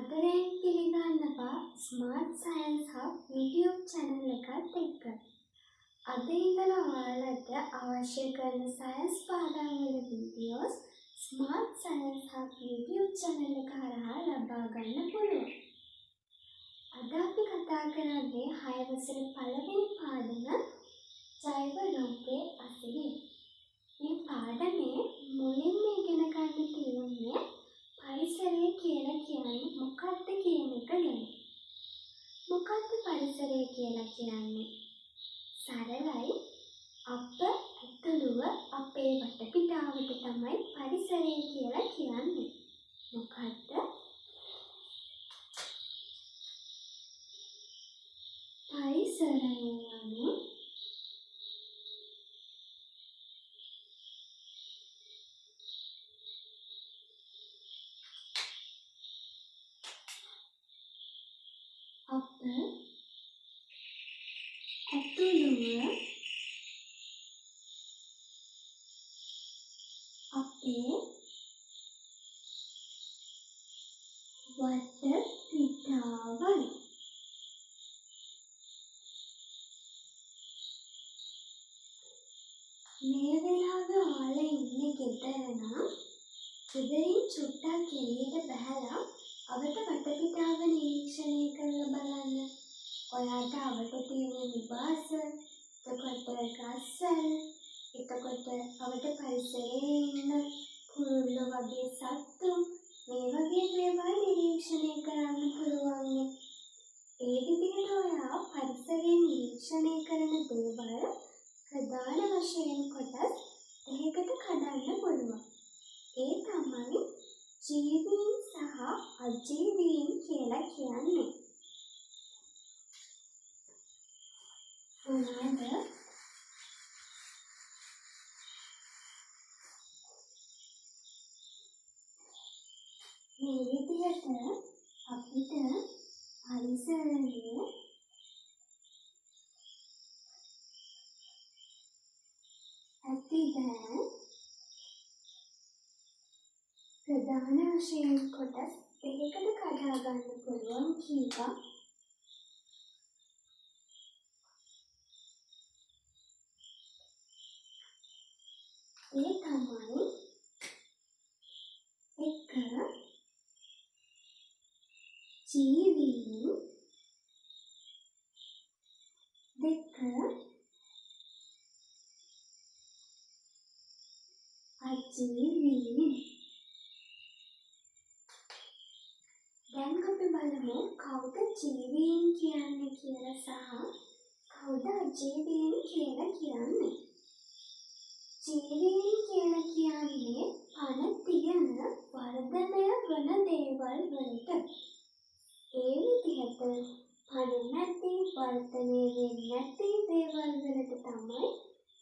සාදරයෙන් පිළිගන්නවා smart science hub YouTube channel එකත් එක්ක. අද ඉඳලා ඔයාලට අවශ්‍ය කරන සයන්ස් පාඩම් වල videos smart science hub YouTube channel එක හරහා ලබා ගන්න පුළුවන්. අද අපි කතා කරන්නේ 6 වසරේ පළවෙනි පාඩම ජෛව රූපේ අසිරි. මේ පාඩමේ මුලින්ම ඉගෙන ගන්න තියෙන්නේ පරිසරය කියලා කියන්නේ මොකක්ද කියන එක ගැන. මොකක්ද පරිසරය කියලා කියන්නේ? සරලයි, අප ඇතුළුව අපේ වටපිටාවට තමයි පරිසරය කියලා කියන්නේ. මොකක්ද? පරිසරය යනු අප ඇතුළුව අපේ වටපිටාවයි. මේ වෙලාවේ ඔයාලා ඉන්නේ ගෙදර නම් ගෙදරින් චුට්ටක් එළියට බහැලා අවට වටපිටාව නිරීක්ෂණය කරලා බලන්න. ඔයාට අවට තියෙන නිවාස, එතකොට ගස්වැල්, එතකොට අවට පරිසරයේ ඉන්න කුරුල්ලෝ වගේ සත්තු, මේ වගේ දේවල් නිරීක්ෂණය කරන්න පුළුවන්. ඒ විදිහට ඔයා පරිසරය නිරීක්ෂණය කරන දේවල් ප්‍රධාන වශයෙන් කොටස් දෙකකට කඩන්න පුළුවන්. ඒ තමයි ජීවීන් සහ අජීවීන් කියලා කියන්නේ. මොනවාද? මේ විදිහට අපිට පරිසරයේ ඇතිදැන් ප්‍රධාන වශයෙන් කොටස් දෙකකට කඩා ගන්න පුළුවන් කීප. ඒ තමයි එක ජීවීන්, දෙක අජීවීන්. දැන් අපි බලමු කවුද ජීවීන් කියන්නේ කියලා සහ කවුද අජීවීන් කියලා කියන්නේ. ජීවීන් කියලා කියන්නේ පණ තියෙන වර්ධනය වන දේවල් වලට. ඒ විදිහට පණ නැති වර්ධනය වෙන්නේ නැති දේවල් වලට තමයි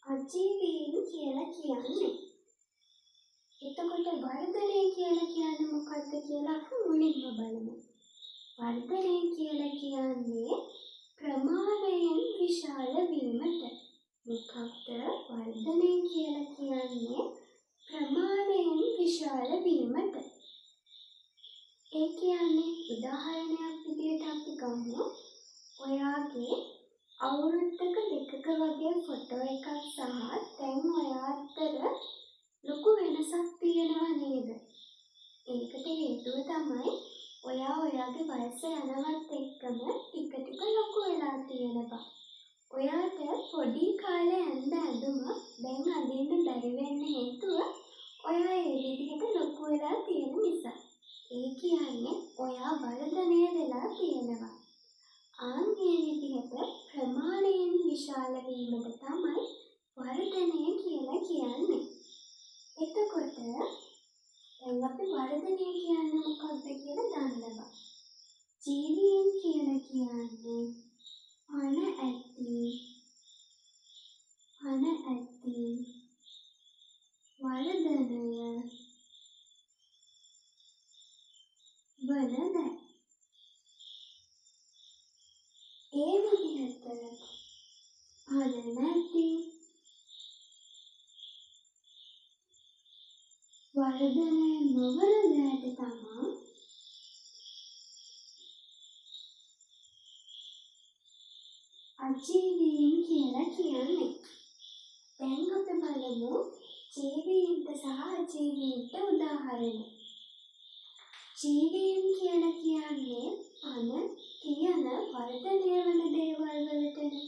අජීවීන් කියලා කියන්නේ. එතකොට වර්ධනය කියලා කියන්නේ මොකක්ද කියලා අපි මුලින්ම බලමු. වර්ධනය කියලා කියන්නේ ප්‍රමාණයෙන් විශාල වීමට. මොකක්ද වර්ධනය කියලා කියන්නේ? ප්‍රමාණයෙන් විශාල වීමට. ඒ කියන්නේ උදාහරණයක් විදිහට අපි ගමු. ඔයාගේ අවුරුද්දක දෙකක වගේ ෆොටෝ එකක් සහ දැන් ඔයා අතර ලොකු වෙනසක් තියෙනවා නේද? ඒකට හේතුව තමයි ඔයා ඔයාගේ වයස යනවත් එක්කම ටික ටික ලොකු වෙලා තියෙනවා. ඔයාට පොඩි කාලේ ඇඳ ඇඳුම දැන් අඳින්න බැරි වෙන්න හේතුව ඔයා ඒ විදිහට ලොකු වෙලා තියෙන නිසා. ඒ කියන්නේ ඔයා වර්ධනය වෙලා තියෙනවා. ආන් මේ විදිහට ප්‍රමාණයෙන් විශාල වීමට තමයි වර්ධනය කියලා කියන්නේ. එතකොට දැන් අපි වර්ධනය කියන්නේ මොකක්ද කියලා දන්නවා. ජීවීන් කියලා කියන්නේ පණ ඇති වර්ධනය වන දේ. ඒ විදිහට පණ නැති වර්ධනය නොවන දෑට තමයි අජීවීන් කියලා කියන්නේ. දැන් අපි බලමු ජීවීන්ට සහ අජීවීන්ට උදාහරණ. ජීවීන් කියලා කියන්නේ පණ, තියන, වර්ධනය වන දේවල් වලටනේ.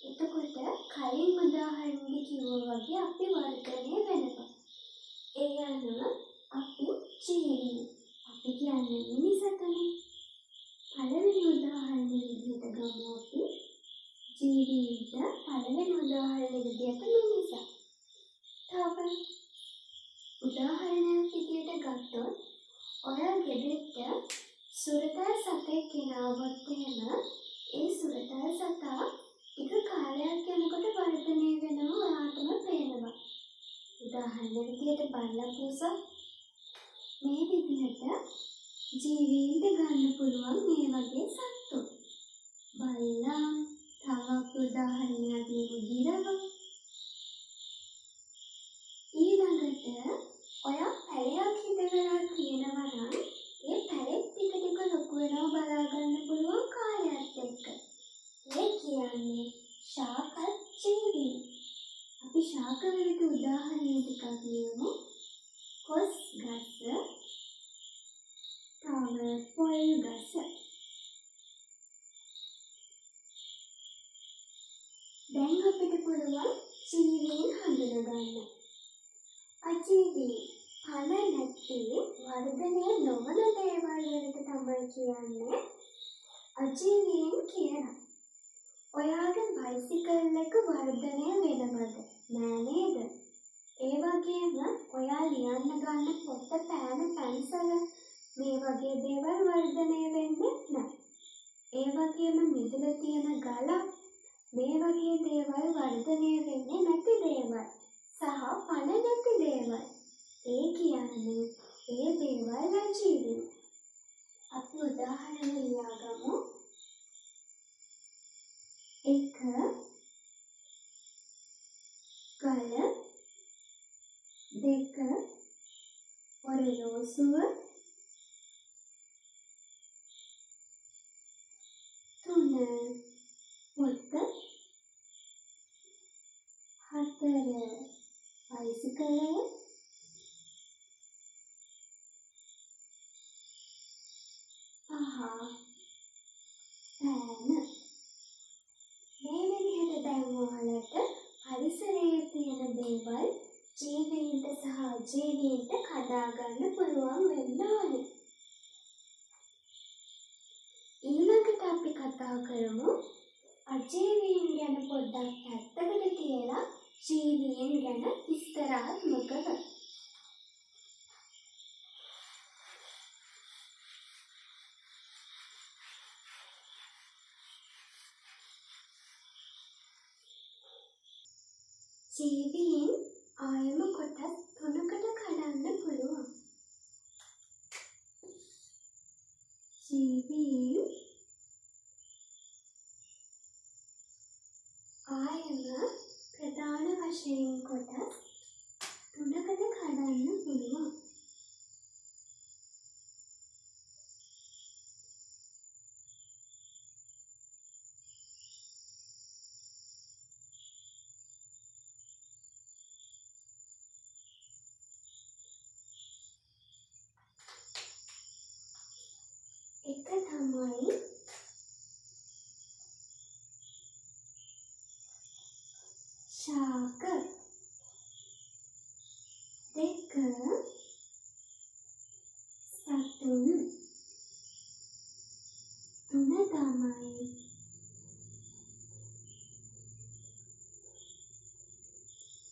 එතකොට කලින් උදාහරණෙදි කිව්වා වගේ අපි වර්ධනය වෙනවා. ඒ අනුව අපි ජීවීන්. අපි කියන්නේ මිනිසතුනේ. පළවෙනි උදාහරණෙ විදිහට ගමු අපි ජීවීන්ට පළවෙනි උදාහරණෙ විදිහට මිනිසා. තව උදාහරණයක් විදිහට ගත්තොත් ඔයා ගෙදරට සුරතල් සතෙක් ගෙනාවොත් එහෙම ඒ සුරතල් සතා ටික කාලයක් යනකොට වර්ධනය වෙනවා ඔයාටම පේනවා. උදාහරණ විදිහට බල්ලා පූසා මේ විදිහට ජීවීන්ට ගන්න පුළුවන් මේ වගේ සත්තු. බල්ලා තවත් උදාහරණයක් දෙමු ගිරව. ඊළඟට ඔයා පැලයක් හිටගෙන තියෙනවා නම් ඒ පැලෙත් ටික ටික ලොකු වෙනවා බලා ගන්න පුළුවන් කාලයත් එක්ක. ඒ කියන්නේ ශාක ජීවීන්. අපි ශාක වලට උදාහරණ ටිකක් කියමු. කොස් ගස, තව පොල් ගස. දැන් අපිට පුළුවන් ජීවීන් හඳුනගන්න. අජීවීන් පණ නැති වර්ධනය නොවන දේවල් වලට තමයි කියන්නේ අජීවීන් කියලා. ඔයාගේ බයිසිකල් එක වර්ධනය වෙනවද? නෑ නේද? ඒ වගේම ඔයා ලියන්න ගන්න පොත, පෑන, පැන්සල මේ වගේ දේවල් වර්ධනය වෙන්නේ නෑ. ඒ වගේම මිදුල තියෙන ගල මේ වගේ දේවල් වර්ධනය වෙන්නේ නැති දේවල් සහ පණ නැති දේවල්. ඒ කියන්නේ ඒ දේවල් අජීවීන්. අපි උදාහරණ ලියාගමු. 1 ගල, 2 ඔරලෝසුව, 3 පොත, 4 බයිසිකලය, 5 පෑන. මේ විදිහට දැන් ඔයාලට පරිසරයේ තියෙන දේවල් ජීවීන්ට සහ අජීවීන්ට කඩා ගන්න පුළුවන් වෙන්න ඕනේ. ඊළඟට අපි කතා කරමු අජීවීන් ගැන පොඩ්ඩක් පැත්තකට තියලා ජීවීන් ගැන විස්තරාත්මකව. ජීවීන් ආයම කොටස් 3කට කඩන්න පුළුවන්. ජීවීන් ආයම ප්‍රධාන වශයෙන් කොටස් 3කට කඩන්න පුළුවන්. එක තමයි ශාක, 2 සතුන්, 3 තමයි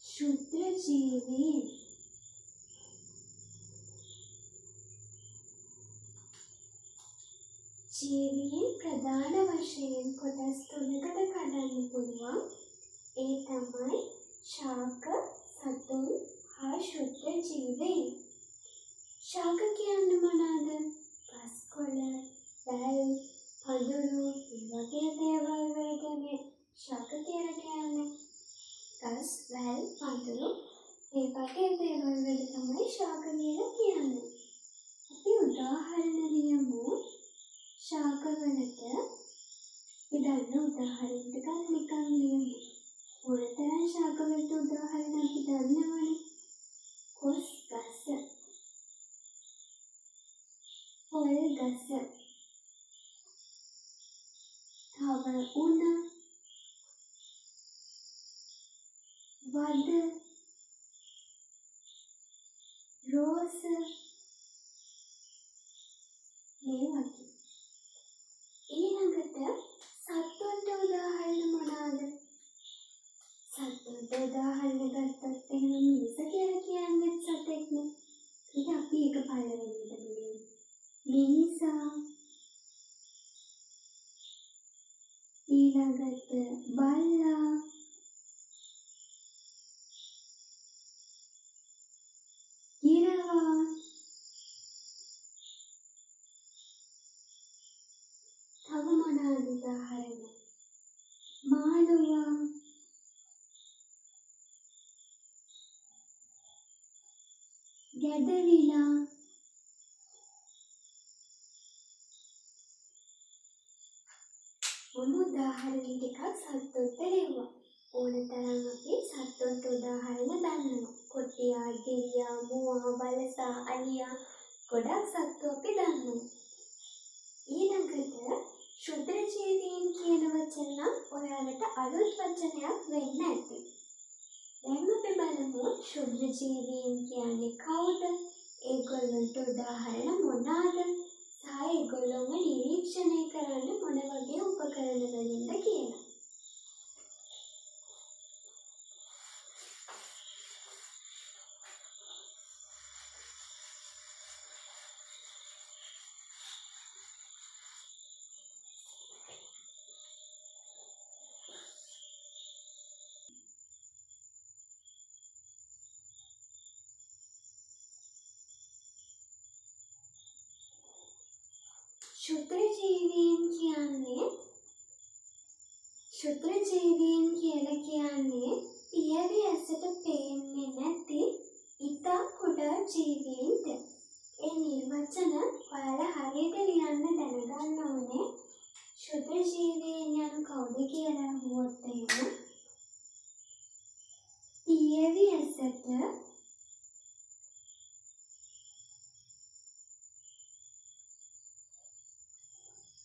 ශුද්‍ර ජීවීන්. ජීවීන් ප්‍රධාන වශයෙන් කොටස් 3කට කඩන්න පුළුවන්. ඒ තමයි ශාක, සතුන් හා ශුද්‍ර ජීවීන්. ශාක කියන්නේ මොනවාද? ගස්කොළ, වැල්, පඳුරු මේ වගේ දේවල් වලටනේ ශාක කියලා කියන්නේ. ගස්, වැල්, පඳුරු මේ වගේ දේවල් වලට තමයි ශාක කියලා කියන්නේ. අපි උදාහරණ ලියමු. ශාක වලට ඉදන්න උදාහරණ ටික ශාකවලට උදාහරණ අපි දන්නවනේ. කොස් ගස, පොල් ගස, තව උණ, වද, රෝස මේ වගේ. ඊළඟට සත්තුන්ට උදාහරණ මොනවාද? සත්තුන්ට උදාහරණ ගත්තොත් එහෙනම් මිනිස කියලා කියන්නේ සතෙක්නේ. ඊට අපි ඒක පළවෙනියට බලමු. මිනිසා, ඊළඟට බල්ලා, ගිරවා, තව මොනවාද උදාහරණ? මාළුවා, ගැදවිලා, මොන උදාහරණ ටිකක් සත්තුන්ට ලැබුවා. ඕනතරම් අපි සත්තුන්ට උදාහරණ දන්නවා. කොටියා, ගිරියා, මුවා, වලසා, අලියා ගොඩක් සත්තු අපි දන්නවා. ඊළඟට ක්ෂුද්‍ර ජීවීන් කියන වචන ඔයාලට අලුත් වචනයක් වෙන්න ඇති. දැන් අපි බලමු ක්ෂුද්‍ර ජීවීන් කියන්නේ කවුද? ඒගොල්ලන්ට උදාහරණ මොනවාද? සහ ඒගොල්ලන්ව නිරීක්ෂණය කරන්න මොන වගේ උපකරණ වලින්ද කියලා. ක්ෂුද්‍ර ජීවීන් කියලා කියන්නේ පියවි ඇසට පේන්නේ නැති ඉතා කුඩා ජීවීන්ට. ඒ නිර්වචන ඔයාලා හරියට ලියන්න දැනගන්න ඕනේ. ක්ෂුද්‍ර ජීවීන් යනු කවුද කියලා අහුවොත් එහෙම පියවි ඇසට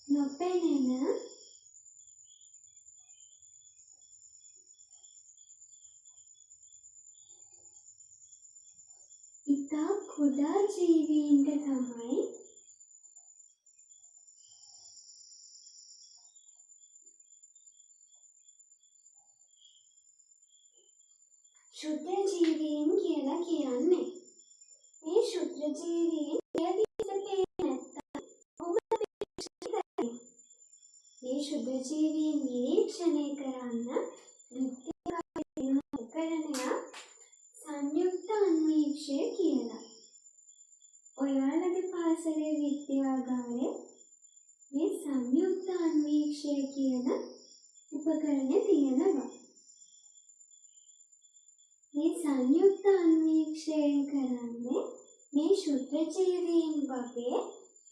නොපෙනෙන ඉතා කුඩා ජීවීන්ට තමයි ක්ෂුද්‍ර ජීවීන් කියලා කියන්නේ. මේ ක්ෂුද්‍ර ජීවීන් පියවි ඇසට පේන්නේ නැත්නම් කොහොමද නිරීක්ෂණය කරන්නේ? මේ ක්ෂුද්‍ර ජීවීන් නිරීක්ෂණය කරන්න විද්‍යාවේ උපකරණයක් සංයුක්ත අන්වීක්ෂය කියලා. ඔයාලගේ පාසලේ විද්‍යාගාරේ මේ සංයුක්ත අන්වීක්ෂය කියන උපකරණය තියෙනවා. මේ සංයුක්ත අන්වීක්ෂයෙන් කරන්නේ මේ ක්ෂුද්‍ර ජීවීන් වගේ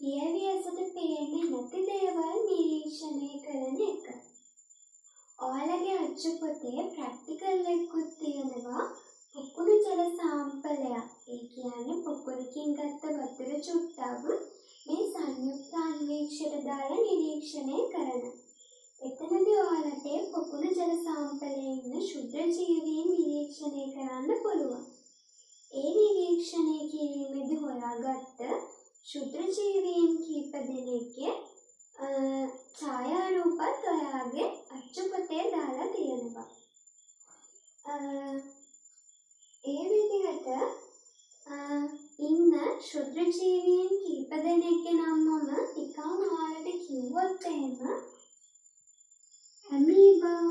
පියවි ඇසට පේන්නේ නැති දේවල් නිරීක්ෂණය කරන එක. ඔයාලගේ අච්චු පොතේ ප්‍රැක්ටිකල් එකකුත් තියෙනවා. පොකුණු ජල සාම්පලයක්, ඒ කියන්නේ පොකුණකින් ගත්ත වතුර චුට්ටක් මේ සංයුක්ත අන්වීක්ෂයට දාලා නිරීක්ෂණය කරන. එතනදී ඔයාලට පොකුණු ජල සාම්පලයේ ඉන්න ක්ෂුද්‍ර ජීවීන් නිරීක්ෂණය කරන්න පුළුවන්. ඒ නිරීක්ෂණය කිරීමේදී හොයාගත්ත ක්ෂුද්‍ර ජීවීන් කීප දෙනෙක්ගේ ඡායාරූපත් ඔයාගේ අච්චු පොතේ දාලා තියෙනවා. ඒ විදිහට ඉන්න ක්ෂුද්‍ර ජීවීන් කීප දෙනෙක්ගේ නම් මම නිකන් ඔයාලට කිව්වොත් එහෙම ඇමීබා,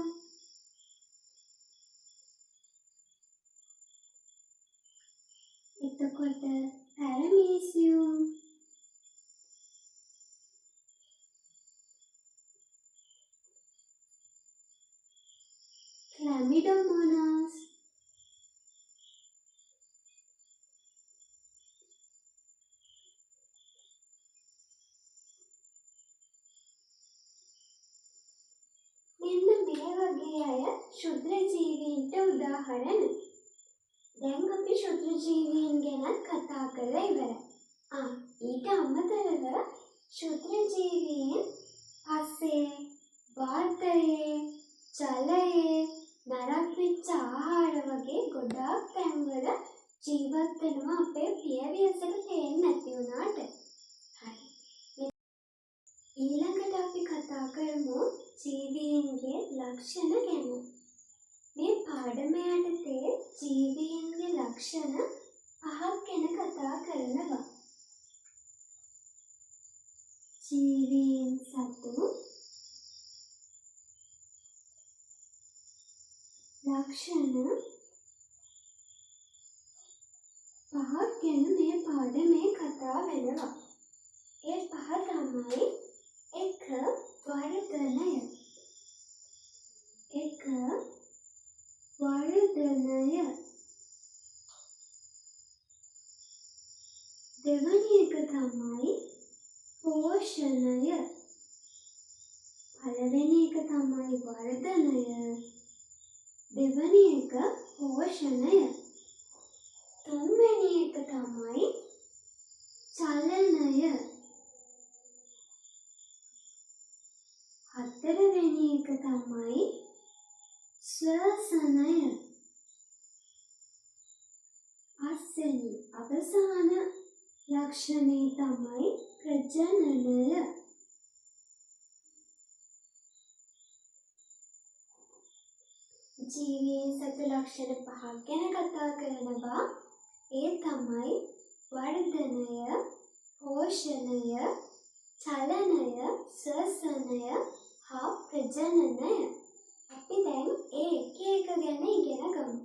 එතකොට පැරමීසියුම්, ක්ලැමිඩෝමෝනාස්, මෙන්න මේ වගේ අය ශුද්‍ර ජීවීන්ට උදාහරණ. දැන් අපි ශුද්‍ර ජීවීන් ගැන කතා කරලා ඉවරයි. ඊට අමතරව ශුද්‍ර ජීවීන් පස්සේ, වාතයේ, ජලයේ, නරක් වෙච්ච ආහාර වගේ ගොඩාක් තැන්වල ජීවත් වෙනවා අපේ පියවියසට පේන්නේ නැති වුණාට. හරි. ඊළඟට අපි කතා කරමු ජීවීන්ගේ ලක්ෂණ ගැන. මේ පාඩම යටතේ ජීවීන්ගේ ලක්ෂණ 5ක් ගැන කතා කරනවා. ජීවීන් සතු ලක්ෂණ 5ක් ගැන මේ පාඩමේ කතා වෙනවා. ඒ 5 තමයි 1. වර්ධනය. 1. වර්ධනය. දෙවැනි එක තමයි පෝෂණය. පළවෙනි එක තමයි වර්ධනය. දෙවැනි එක පෝෂණය. තුන්වෙනි එක තමයි චලනය. හතරවෙනි එක තමයි ශ්වසනය. පස්වෙනි අවසාන ලක්ෂණය තමයි ප්‍රජනනය. ජීවීන් සතු ලක්ෂණ 5ක් ගැන කතා කරනවා. ඒ තමයි වර්ධනය, පෝෂණය, චලනය, ශ්වසනය හා ප්‍රජනනය. අපි දැන් ඒ එක ගැන ඉගෙන ගමු.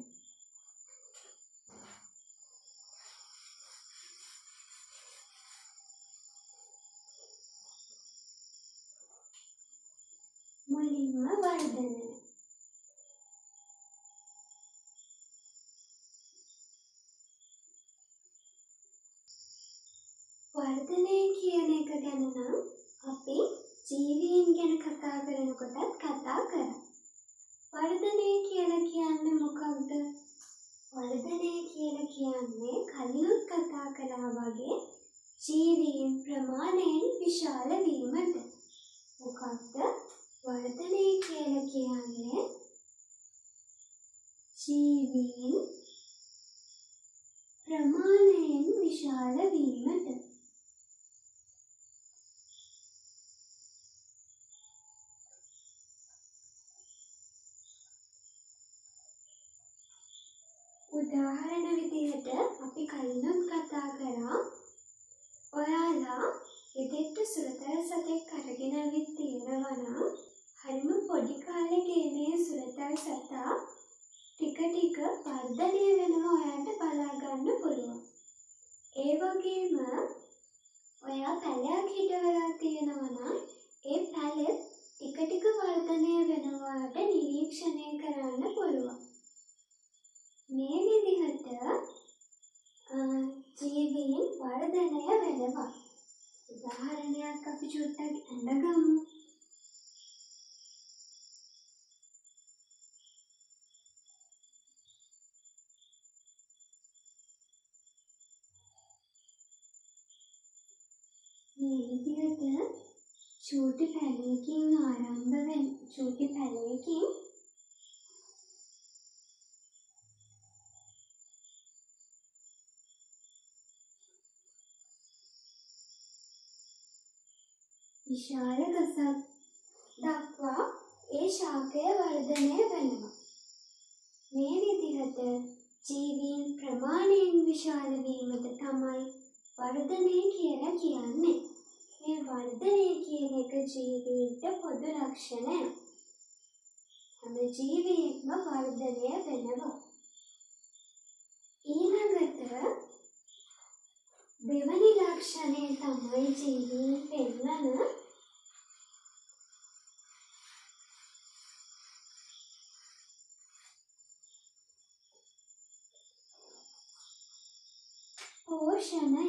මුලින්ම වර්ධනය. වර්ධනය කියන එක ගැන නම් අපි ජීවීන් ගැන කතා කරනකොටත් කතා කරා. වර්ධනය කියලා කියන්නේ මොකක්ද? වර්ධනය කියලා කියන්නේ කලිනුත් කතා කළා වගේ ජීවීන් ප්‍රමාණයෙන් විශාල වීමට. මොකක්ද වර්ධනය කියලා කියන්නේ? ජීවීන් ප්‍රමාණයෙන් විශාල වීමට. උදාහරණ විදිහට අපි කලිනුත් කතා කරා, ඔයාලා ගෙදරට සුරතල් සතෙක් අරගෙන ඇවිත් තියෙනවා නම් හරිම පොඩි කාලේ ගේනේ සුරතල් සතා ටික ටික වර්ධනය වෙනවා ඔයාට බලා ගන්න පුළුවන්. ඒ වගේම ඔයා පැලයක් හිටවලා තියෙනවා නම් ඒ පැලෙත් ටික ටික වර්ධනය වෙනවාට නිරීක්ෂණය කරන්න පුළුවන්. මේ විදිහට ජීවීන් වර්ධනය වෙනවා. උදාහරණයක් අපි චුට්ටක් අඳගමු. මේ විදිහට චූටි පැලයකින් ආරම්භ වෙන චූටි පැලයකින් විශාල ගසක් දක්වා ඒ ශාකය වර්ධනය වෙනවා. මේ විදිහට ජීවීන් ප්‍රමාණයෙන් විශාල වීමට තමයි වර්ධනය කියලා කියන්නේ. මේ වර්ධනය කියන එක ජීවීන්ට පොදු ලක්ෂණයක්. හැම ජීවීන්ම වර්ධනය වෙනවා. ඊළඟට දෙවැනි ලක්ෂණය තමයි ජීවීන් පෙන්වන පෝෂණය.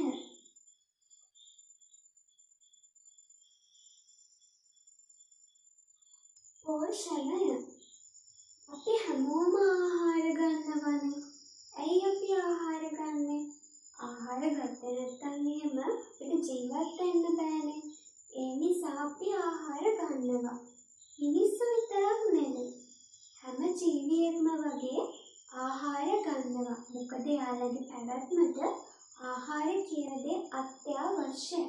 පෝෂණය හැමෝම ආහාර ගන්නවනේ. ඇයි අපි ආහාර ගන්නෙ? ආහාර ගත්තේ නැත්නම් එහෙම අපිට ජීවත් වෙන්න බෑනේ. ඒ නිසා අපි ආහාර ගන්නවා. මිනිස්සු විතරක් නෙවෙයි. හැම ජීවියෙක්ම වගේ ආහාර ගන්නවා. මොකද යාළගේ පැවැත්මට ආහාර කියන දේ අත්‍යවශ්‍යයි.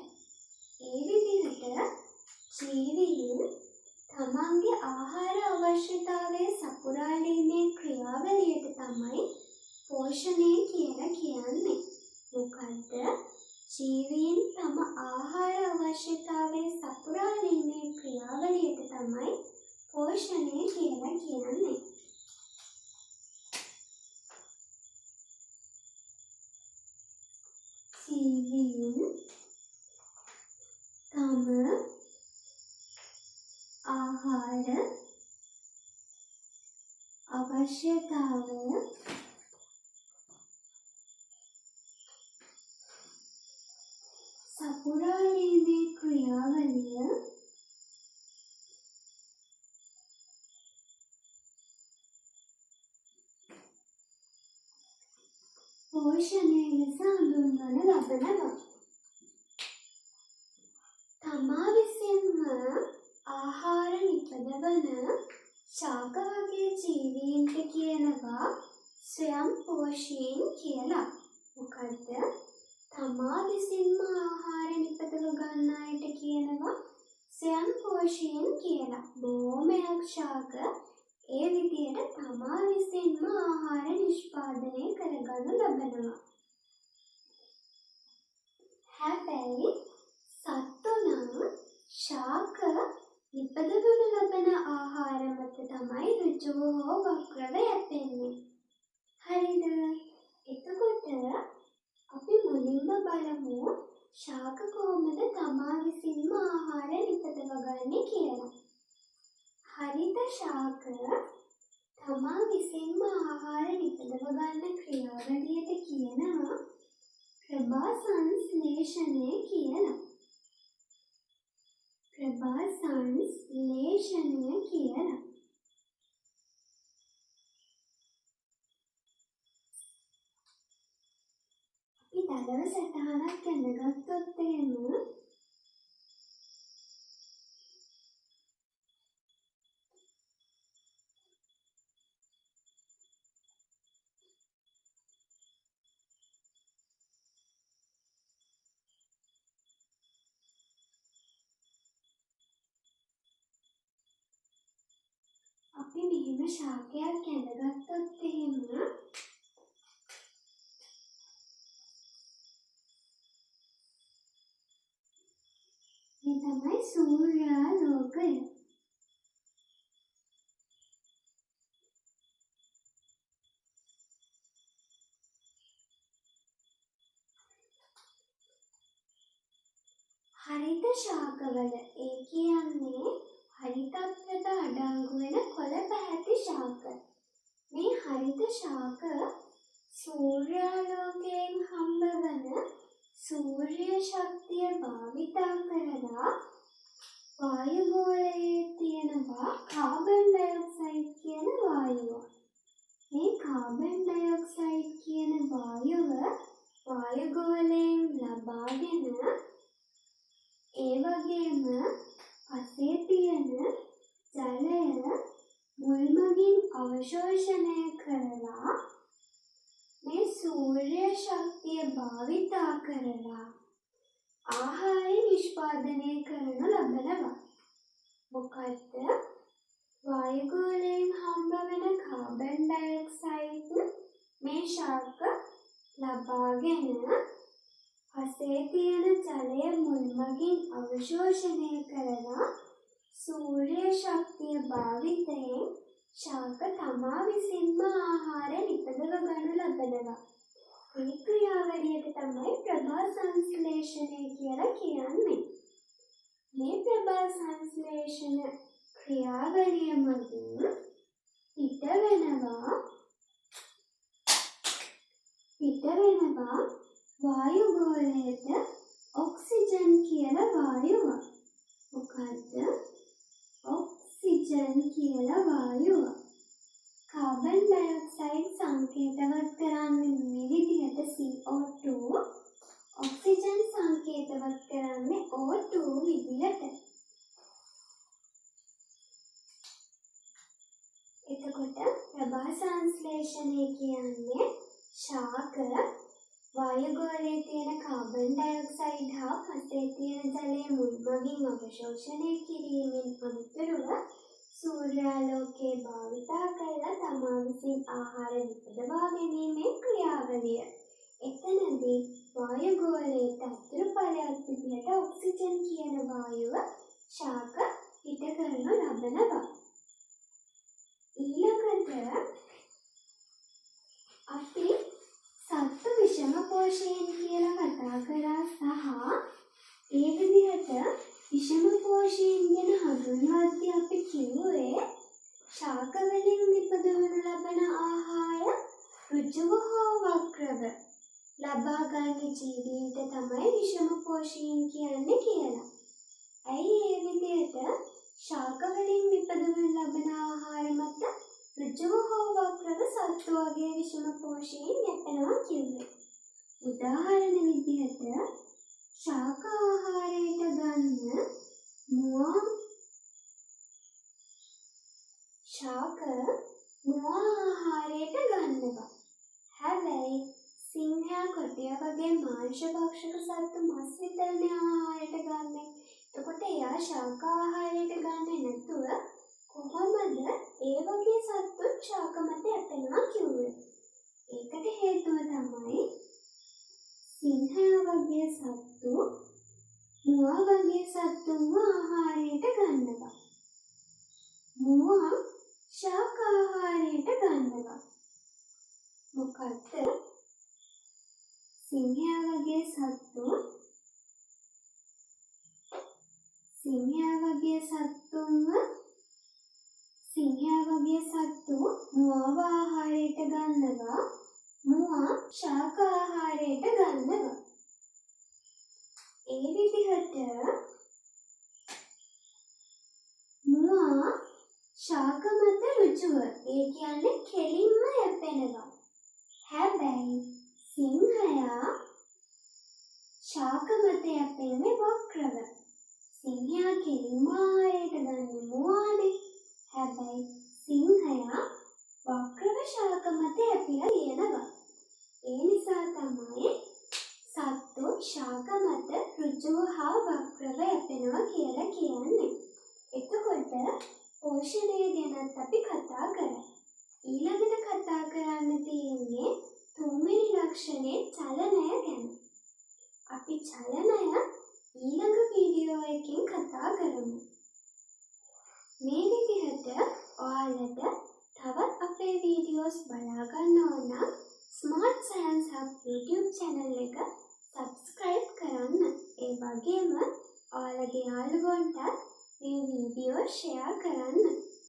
ඒ විදිහට ජීවීන් තමන්ගේ ආහාර අවශ්‍යතාවය සපුරාලීමේ ක්‍රියාවලියට තමයි පෝෂණය කියලා කියන්නේ. මොකද්ද? ජීවීන් තම ආහාර අවශ්‍යතාවය සපුරාලීමේ ක්‍රියාවලියට තමයි පෝෂණය කියලා කියන්නේ. ජීවීන් තම ආහාර අවශ්‍යතාවය සපුරාලීමේ ක්‍රියාවලිය පෝෂණය ලෙස හඳුන්වනු ලබනවා. තමා විසින්ම ආහාර නිපදවන ශාක වගේ ජීවීන්ට කියනවා ස්වයංපෝෂීන් කියලා. මොකද්ද? තමා විසින්ම ආහාර නිපදව ගන්න අයට කියනවා ස්වයංපෝෂීන් කියලා. බොහොමයක් ශාක ඒ විදිහට තමා විසින්ම ආහාර නිෂ්පාදනය කරගනු ලබනවා. හැබැයි සත්තු නම් ශාක නිපදවනු ලබන ආහාර මත තමයි ඍජුව හෝ වක්‍රව යැපෙන්නේ. හරිද? එතකොට අපි මුලින්ම බලමු ශාක කොහොමද තමා විසින්ම ආහාර නිපදවගන්නේ කියලා. හරිත ශාක තමා විසින්ම ආහාර නිපදව ගන්න ක්‍රියාවලියට කියනවා ප්‍රභා සංශ්ලේෂණය කියලා. ප්‍රභා සංශ්ලේෂණය කියලා. අපි දලව සටහනක් දැනගත්තොත් එහෙම අපි මෙහෙම ශාකයක් ඇඳගත්තොත් එහෙම මේ තමයි සූර්යාලෝකය. හරිත ශාකවල ඒ කියන්නේ හරිතත්වයට අඩංගු වෙන කොළ පැහැති ශාක. මේ හරිත ශාක සූර්යාලෝකයෙන් හම්බවන සූර්ය ශක්තිය භාවිතා කරලා වායුගෝලයේ තියෙනවා කාබන් ඩයොක්සයිඩ් කියන වායුව. මේ කාබන් ඩයොක්සයිඩ් කියන වායුව වායුගෝලයෙන් ලබාගෙන ඒ වගේම පසේ තියෙන ජලය මුල්මගින් අවශෝෂණය කරලා මේ සූර්ය ශක්තිය භාවිතා කරලා ආහාර නිෂ්පාදනය කරනු ලබනවා. මොකද්ද? වායුගෝලයෙන් හම්බවෙන කාබන් ඩයොක්සයිඩ් මේ ශාක ලබාගෙන පසේ තියෙන ජලය මුල්මගින් අවශෝෂණය කරලා සූර්ය ශක්තිය භාවිතයෙන් ශාක තමා විසින්ම ආහාර නිපදව ගනු ලබනවා. මේ ක්‍රියාවලියට තමයි ප්‍රභා සංශ්ලේෂණය කියලා කියන්නේ. මේ ප්‍රභා සංශ්ලේෂණ ක්‍රියාවලිය මගින් පිටවෙනවා වායුගෝලයට ඔක්සිජන් කියන වායුව. මොකද්ද? ඔක්සිජන් කියන වායුව. කාබන් කාබන් ඩයොක්සයිඩ් සංකේතවත් කරන්නේ මේ විදිහට CO2, ඔක්සිජන් සංකේතවත් කරන්නේ O2 විදිහට. එතකොට ප්‍රභා සංශ්ලේෂණය කියන්නේ ශාක වායුගෝලයේ තියෙන කාබන් ඩයොක්සයිඩ් හා පසේ තියෙන ජලය මුල්මගින් අවශෝෂණය කිරීමෙන් අනතුරුව සූර්යාලෝකයේ භාවිතා කරලා තමා විසින් ආහාර නිපදවා ගැනීමේ ක්‍රියාවලිය. එතනදී වායුගෝලයේ අතුරු ඵලයක් විදිහට ඔක්සිජන් කියන වායුව ශාක හිත කරනු ලබනවා. ඊළඟට අපි සත්ව විෂම පෝෂණය කියලා කතා කරා සහ ඒ විදිහට විෂම පෝෂණය ගැන හඳුන්වද්දී අපි කිව්වේ ශාක වලින් නිපදවනු ලබන ආහාර ඍජුව හෝ වක්‍රව ලබා ගන්න ජීවීන්ට තමයි විෂම පෝෂණය කියන්නේ කියලා. ඇයි ඒ විදිහට ශාක වලින් නිපදවනු ලබන ආහාර මත ඍජුව හෝ වක්‍රව සත්තු වගේ විෂම පෝෂණය යැපෙනවා කිව්වේ? උදාහරණ විදිහට ශාක ආහාරයට ගන්න මුවා ආහාරයට ගන්නවා. හැබැයි සිංහයා කොටියා වගේ මාංශ භක්ෂක සත්තු මස් විතරනේ ආහාරයට ගන්නෙ. එතකොට එයා ශාක ආහාරයට ගන්නේ නැතුව කොහොමද ඒ වගේ සත්තු ශාක මත යැපෙනවා කිව්වේ? ඒකට හේතුව තමයි සිංහයා වගේ සත්තු මුවා වගේ සත්තුන්ව ආහාරයට ගන්නවා. මුවා ශාක ආහාරයට ගන්නවා. මොකද සිංහයා වගේ සත්තු මුවාව ආහාරයට ගන්නවා. මුවා ශාක ආහාරයට ගන්නවා. ඒ විදිහට මුවා ශාක මත ඍජුව, ඒ කියන්නේ කෙලින්ම යැපෙනවා. හැබැයි සිංහයා ශාක මත යැපෙන්නේ වක්‍රව. සිංහයා කෙලින්ම ආහාරයට ගන්නේ මුවානේ. හැබැයි සිංහයා වක්‍රව ශාක මත යැපිලා තියෙනවා. ඒ නිසා තමයි සත්තු ශාක මත ඍජුව හා වක්‍රව යැපෙනවා කියලා කියන්නේ. එතකොට පෝෂණය ගැනත් අපි කතා කරා. ඊළඟට කතා කරන්න තියෙන්නේ තුන්වෙනි ලක්ෂණේ චලනය ගැන. අපි චලනය ඊළඟ වීඩියෝ එකකින් කතා කරමු. මේ විදිහට ඔයාලට තවත් අපේ වීඩියෝස් බලා ගන්න ඕන නම් smart science hub YouTube channel එක subscribe කරන්න. ඒ වගේම ඔයාලගේ යාළුවන්ටත් මේ වීඩියෝ share කරන්න.